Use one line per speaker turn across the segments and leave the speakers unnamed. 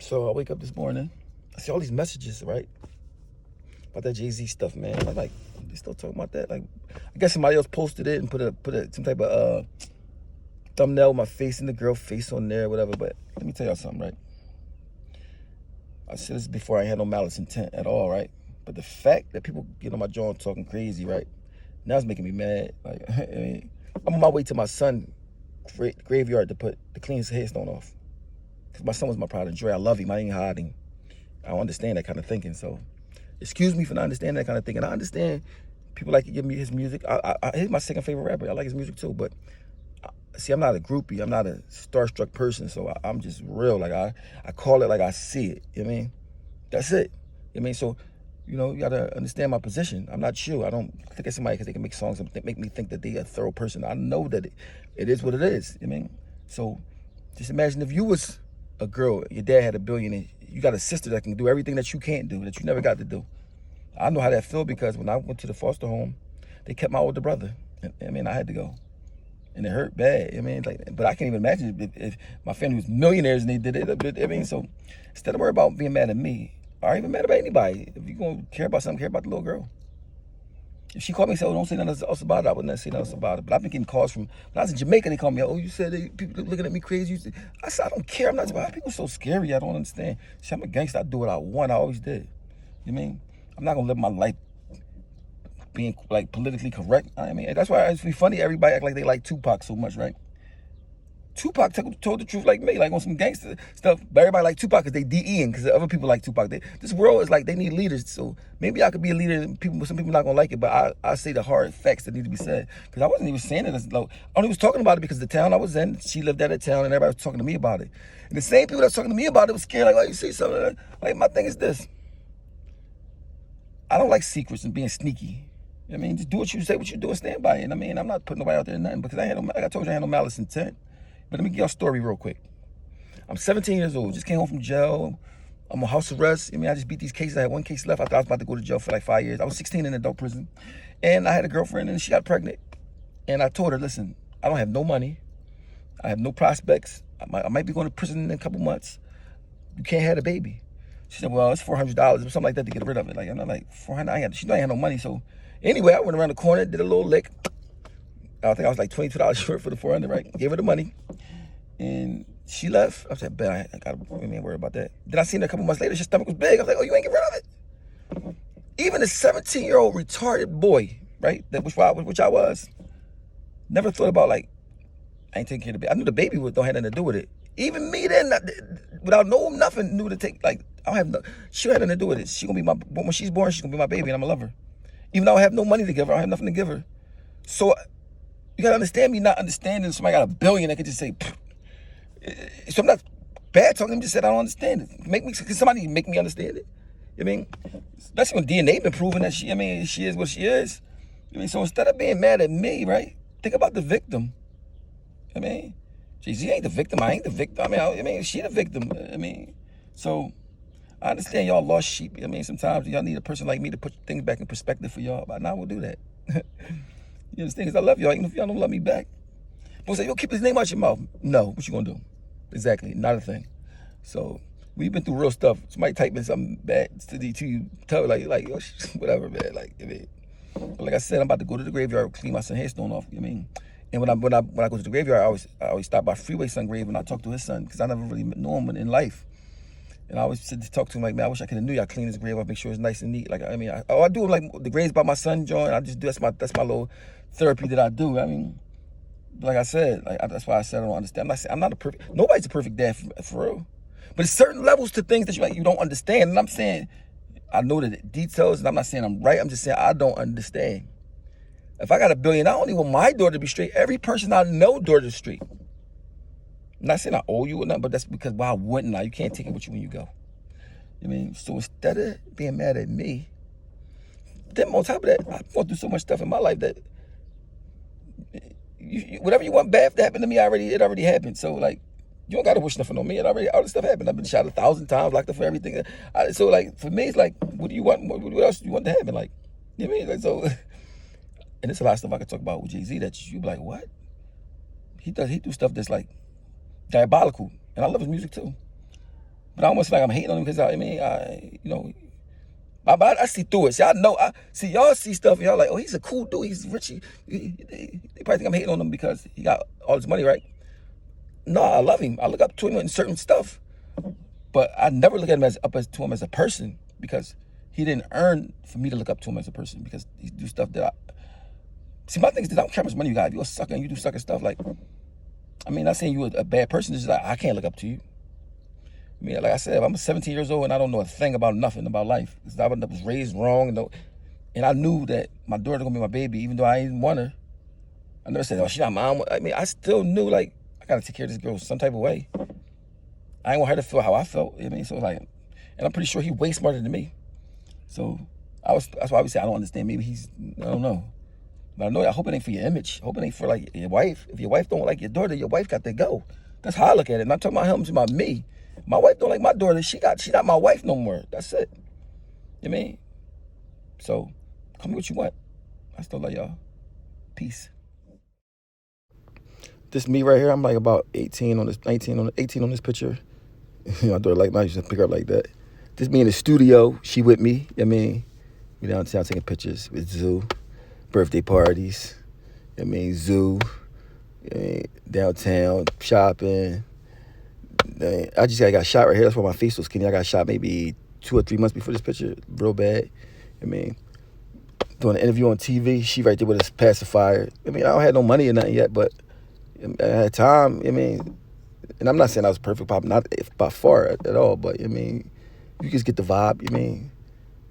So I wake up this morning, I see all these messages, right? About that Jay-Z stuff, man. I'm like, they still talking about that? Like, I guess somebody else posted it and put some type of thumbnail with my face and the girl face on there, whatever. But let me tell y'all something, right? I said this before, I had no malice intent at all, right? But the fact that people get on my jaw talking crazy, right? Now it's making me mad. Like, I mean, I'm on my way to my son's graveyard to clean his headstone off. Because my son was my pride and joy. I love him. I ain't hiding. I don't understand that kind of thinking. So, excuse me for not understanding that kind of thinking. I understand people like to give me his music. He's my second favorite rapper. I like his music too. But see, I'm not a groupie. I'm not a starstruck person. So I'm just real. Like I call it like I see it. You know what I mean? That's it. You know what I mean? So, you know, you gotta understand my position. I'm not you. I don't think of somebody because they can make songs and make me think that they a thorough person. I know that it is what it is. You know what I mean? So just imagine if you was a girl, your dad had $1 billion, and you got a sister that can do everything that you can't do, that you never got to do. I know how that feel because when I went to the foster home, they kept my older brother. I mean, I had to go. And it hurt bad. I mean, like, but I can't even imagine if my family was millionaires and they did it. I mean, so instead of worrying about being mad at me, or even mad about anybody, if you're going to care about something, care about the little girl. If she called me and said, oh, don't say nothing else about it, I wouldn't say nothing else about it. But I've been getting calls from, when I was in Jamaica, they called me, oh, you said people looking at me crazy. I said, I don't care. I'm not, why are people so scary? I don't understand. See, I'm a gangster. I do what I want. I always did. You know what I mean? I'm not going to live my life being like politically correct. I mean, that's why it's funny. Everybody act like they like Tupac so much, right? Tupac told the truth like me, like on some gangster stuff. But everybody like Tupac because they DEing, because other people like Tupac. This world is like, they need leaders. So maybe I could be a leader and some people not going to like it, but I say the hard facts that need to be said. Because I wasn't even saying it as low. I only was talking about it because the town I was in, she lived at a town and everybody was talking to me about it. And the same people that was talking to me about it was scared, like, oh, you see something? Like, my thing is this. I don't like secrets and being sneaky. I mean, just do what you say, what you do, and stand by it. And I mean, I'm not putting nobody out there or nothing because like I told you, I had no malice intent. But let me get y'all a story real quick. I'm 17 years old, just came home from jail. I'm on house arrest. I mean, I just beat these cases. I had one case left. I thought I was about to go to jail for like 5 years. I was 16 in adult prison. And I had a girlfriend and she got pregnant. And I told her, listen, I don't have no money. I have no prospects. I might be going to prison in a couple months. You can't have a baby. She said, well, it's $400 or something like that to get rid of it. Like, I'm not like, 400, she know I had no money. So anyway, I went around the corner, did a little lick. I think I was like $22 short for the 400, right? Gave her the money. And she left. I said, bet I gotta worry about that. Then I seen her a couple months later, her stomach was big. I was like, oh, you ain't get rid of it? Even a 17-year-old retarded boy, right? Which I was, never thought about like, I ain't taking care of the baby. I knew the baby don't have nothing to do with it. Even me then, without nothing, knew to take, like, I don't have no, she had nothing to do with it. She gonna be when she's born, she's gonna be my baby and I'm gonna love her. Even though I have no money to give her, I have nothing to give her. So you gotta understand me not understanding somebody got $1 billion that could just say, pfft. So I'm not bad talking, I'm just saying I don't understand it. Can somebody make me understand it? I mean, especially when DNA been proving that she is what she is. I mean, so instead of being mad at me, right, think about the victim. I mean, Jay-Z ain't the victim, I ain't the victim. I mean, she the victim. I mean, so I understand y'all lost sheep. I mean, sometimes y'all need a person like me to put things back in perspective for y'all, but now we'll do that. You understand? Because I love y'all, even if y'all don't love me back. People say, yo, keep his name out your mouth. No, what you gonna do? Exactly, not a thing. So we've been through real stuff. Somebody typing something bad to you, tell like yo, whatever, man. Like, I mean, but like I said, I'm about to go to the graveyard, clean my son's headstone off. I mean, and when I go to the graveyard, I always stop by Freeway son grave and I talk to his son because I never really knew him in life. And I always sit to talk to him like, man, I wish I could have knew you. I clean his grave up, make sure it's nice and neat. Like, I mean, I do like the graves by my son, John. I just do that's my little therapy that I do. I mean, like I said, that's why I said I don't understand. I'm not a perfect. Nobody's a perfect dad for real. But there's certain levels to things that you don't understand. And I'm saying, I know the details, and I'm not saying I'm right. I'm just saying I don't understand. If I got $1 billion, I only want my daughter to be straight. Every person I know, daughter's straight. I'm not saying I owe you or nothing, but that's because why wouldn't I? You can't take it with you when you go. I mean, so instead of being mad at me, then on top of that, I've gone through so much stuff in my life that whatever you want bad to happen to me, it already happened. So like, you don't gotta wish nothing on me. All this stuff happened. I've been shot 1,000 times, locked up for everything. So like, for me, it's like, what do you want? What else do you want to happen? Like, you know what I mean? Like, so, and there's a lot of stuff I could talk about with Jay-Z that you be like, what? He do stuff that's like diabolical, and I love his music too. But I almost feel like I'm hating on him because I see through it. See, I know. I see y'all see stuff and y'all like, oh, he's a cool dude. He's rich. They probably think I'm hating on him because he got all this money, right? No, I love him. I look up to him in certain stuff, but I never look at him to him as a person because he didn't earn for me to look up to him as a person because he do stuff that see. My thing is that I don't care how much money you got. If you're a sucker and you do sucker stuff, like, I mean, not saying you're a bad person. It's just like I can't look up to you. I mean, like I said, I'm 17 years old and I don't know a thing about nothing about life. Because I was raised wrong, and I knew that my daughter was gonna be my baby, even though I didn't want her. I never said, oh, she's not mine. I mean, I still knew, like, I gotta take care of this girl some type of way. I didn't want her to feel how I felt. I mean, so like, and I'm pretty sure he's way smarter than me. So that's why I would say I don't understand. Maybe I don't know. But I know, I hope it ain't for your image. I hope it ain't for like your wife. If your wife don't like your daughter, your wife got to go. That's how I look at it. And I'm talking about him, I'm talking about me. My wife don't like my daughter. She not my wife no more. That's it. You know what I mean? So call me what you want. I still love y'all. Peace. This me right here. I'm like about 18 on this, 18 on this picture. My daughter like mine. She just pick her up like that. This me in the studio. She with me. You know what I mean? We downtown taking pictures with Zoo. Birthday parties. You know what I mean? Zoo. You know what I mean? Downtown shopping. I got shot right here. That's why my face was skinny. I got shot maybe 2 or 3 months before this picture. Real bad. I mean, doing an interview on TV. She right there with a pacifier. I mean, I don't have no money or nothing yet, but I had time. I mean, and I'm not saying I was perfect, not by far at all, but I mean, you just get the vibe. You mean,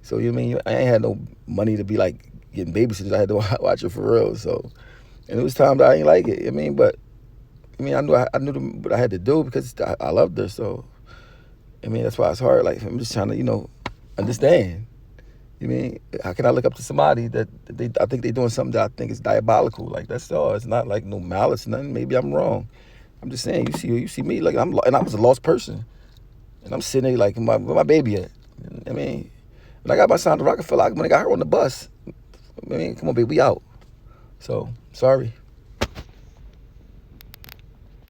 so you mean I ain't had no money to be like getting babysitters. I had to watch it for real. So, and it was time that I ain't like it. I mean, but. I mean, I knew what I had to do because I loved her. So, I mean, that's why it's hard. Like, I'm just trying to, understand. You mean, how can I look up to somebody that I think they're doing something that I think is diabolical? Like, that's all. It's not like no malice, nothing. Maybe I'm wrong. I'm just saying, you see me, like, and I was a lost person. And I'm sitting there like, where my baby at? I mean, when I got my son to Rockefeller, when I got her on the bus, I mean, come on, baby, we out. So, sorry.